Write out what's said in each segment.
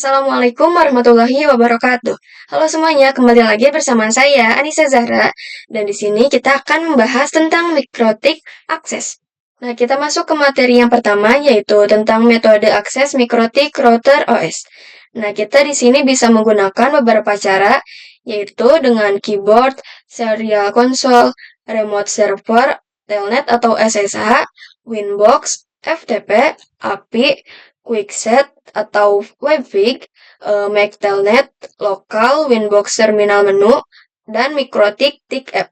Assalamualaikum warahmatullahi wabarakatuh. Halo semuanya, kembali lagi bersama saya Anissa Zahra dan di sini kita akan membahas tentang mikrotik akses. Nah, kita masuk ke materi yang pertama yaitu tentang metode akses mikrotik router OS. Nah, kita di sini bisa menggunakan beberapa cara yaitu dengan keyboard, serial console, remote server, telnet atau SSH, Winbox, FTP, API, Quickset atau Webfig, Mac Telnet, lokal, Winbox terminal menu, dan Mikrotik TIC App.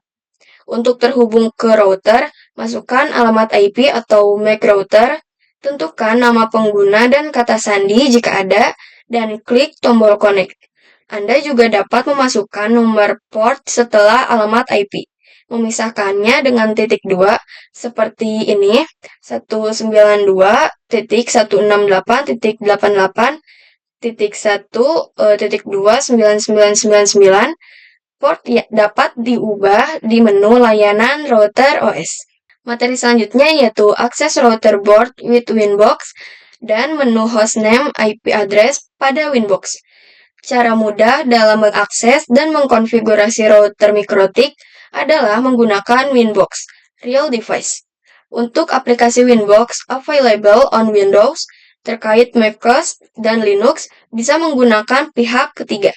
Untuk terhubung ke router, masukkan alamat IP atau MAC router, tentukan nama pengguna dan kata sandi jika ada, dan klik tombol connect. Anda juga dapat memasukkan nomor port setelah alamat IP. Memisahkannya dengan titik 2 seperti ini 192.168.88.1.2.9999 port dapat diubah di menu layanan router OS. Materi selanjutnya yaitu akses router board with Winbox dan menu hostname IP address pada Winbox. Cara mudah dalam mengakses dan mengkonfigurasi router mikrotik adalah menggunakan Winbox Real Device. Untuk aplikasi Winbox available on Windows terkait macOS dan Linux bisa menggunakan pihak ketiga.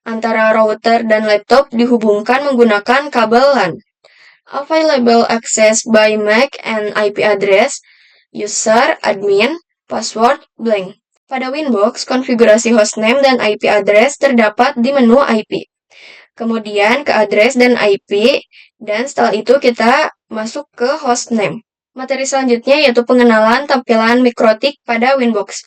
Antara router dan laptop dihubungkan menggunakan kabel LAN. Available access by MAC and IP address, user, admin, password, blank. Pada Winbox, konfigurasi hostname dan IP address terdapat di menu IP. Kemudian ke address dan IP, dan setelah itu kita masuk ke hostname. Materi selanjutnya yaitu pengenalan tampilan mikrotik pada Winbox.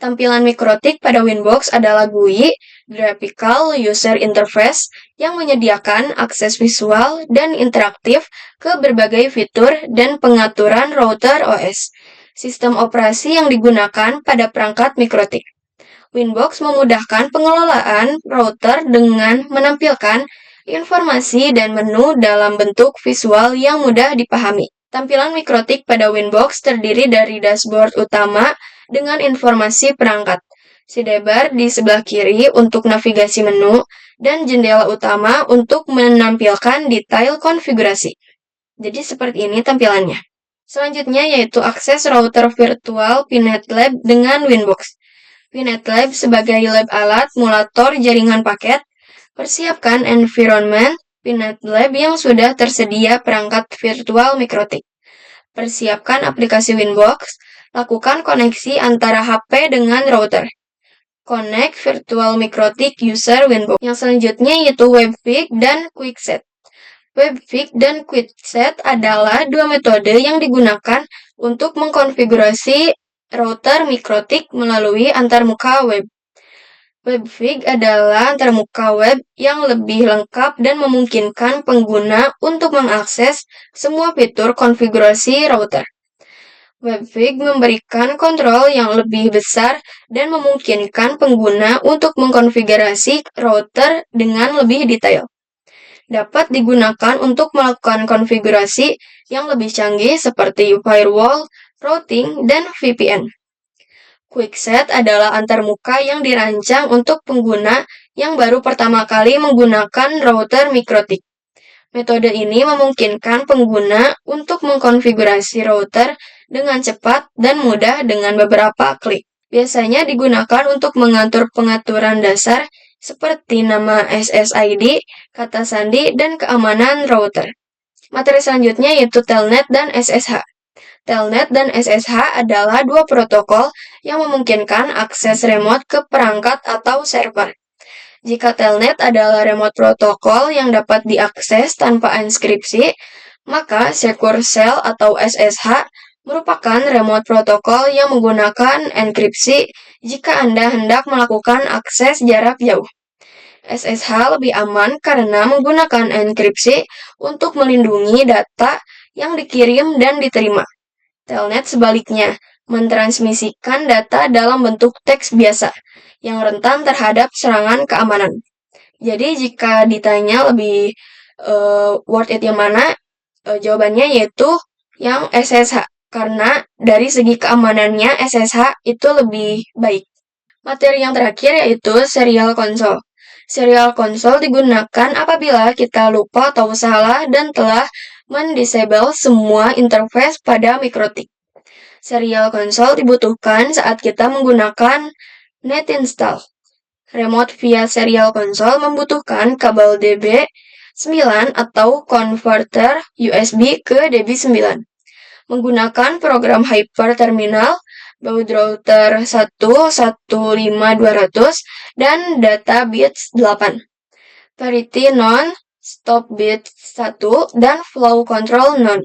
Tampilan mikrotik pada Winbox adalah GUI, Graphical User Interface, yang menyediakan akses visual dan interaktif ke berbagai fitur dan pengaturan router OS. Sistem operasi yang digunakan pada perangkat mikrotik. Winbox memudahkan pengelolaan router dengan menampilkan informasi dan menu dalam bentuk visual yang mudah dipahami. Tampilan mikrotik pada Winbox terdiri dari dashboard utama dengan informasi perangkat, sidebar di sebelah kiri untuk navigasi menu, dan jendela utama untuk menampilkan detail konfigurasi. Jadi seperti ini tampilannya. Selanjutnya yaitu akses router virtual Pinet Lab dengan Winbox. Pinet Lab sebagai lab alat mulator jaringan paket, persiapkan environment Pinet Lab yang sudah tersedia perangkat virtual mikrotik. Persiapkan aplikasi Winbox, lakukan koneksi antara HP dengan router. Connect virtual mikrotik user Winbox. Yang selanjutnya yaitu Webfig dan Quickset. Webfig dan Quickset adalah dua metode yang digunakan untuk mengkonfigurasi router mikrotik melalui antarmuka web. Webfig adalah antarmuka web yang lebih lengkap dan memungkinkan pengguna untuk mengakses semua fitur konfigurasi router. Webfig memberikan kontrol yang lebih besar dan memungkinkan pengguna untuk mengkonfigurasi router dengan lebih detail. Dapat digunakan untuk melakukan konfigurasi yang lebih canggih seperti firewall, routing, dan VPN. Quickset adalah antarmuka yang dirancang untuk pengguna yang baru pertama kali menggunakan router mikrotik. Metode ini memungkinkan pengguna untuk mengkonfigurasi router dengan cepat dan mudah dengan beberapa klik. Biasanya digunakan untuk mengatur pengaturan dasar seperti nama SSID, kata sandi, dan keamanan router. Materi selanjutnya yaitu Telnet dan SSH. Telnet dan SSH adalah dua protokol yang memungkinkan akses remote ke perangkat atau server. Jika Telnet adalah remote protokol yang dapat diakses tanpa enskripsi, maka Secure Shell atau SSH merupakan remote protokol yang menggunakan enkripsi jika Anda hendak melakukan akses jarak jauh. SSH lebih aman karena menggunakan enkripsi untuk melindungi data yang dikirim dan diterima. Telnet sebaliknya, mentransmisikan data dalam bentuk teks biasa, yang rentan terhadap serangan keamanan. Jadi jika ditanya lebih worth it yang mana, jawabannya yaitu yang SSH, karena dari segi keamanannya SSH itu lebih baik. Materi yang terakhir yaitu serial console. Serial console digunakan apabila kita lupa atau salah dan telah mendisable semua interface pada mikrotik. Serial console dibutuhkan saat kita menggunakan net install. Remote via serial console membutuhkan kabel DB9 atau converter USB ke DB9. Menggunakan program Hyper Terminal, baud router 1.15200, dan data bits 8. Parity non, stop bit 1, dan flow control non.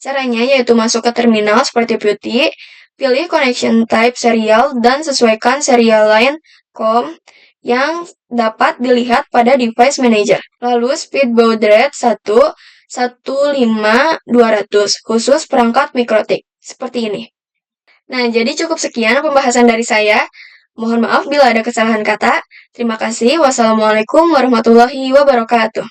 Caranya yaitu masuk ke terminal seperti PuTTY, pilih connection type serial dan sesuaikan serial line COM yang dapat dilihat pada device manager. Lalu speed baud rate 1.15200 khusus perangkat mikrotik. Seperti ini. Nah, jadi cukup sekian pembahasan dari saya. Mohon maaf bila ada kesalahan kata. Terima kasih. Wassalamualaikum warahmatullahi wabarakatuh.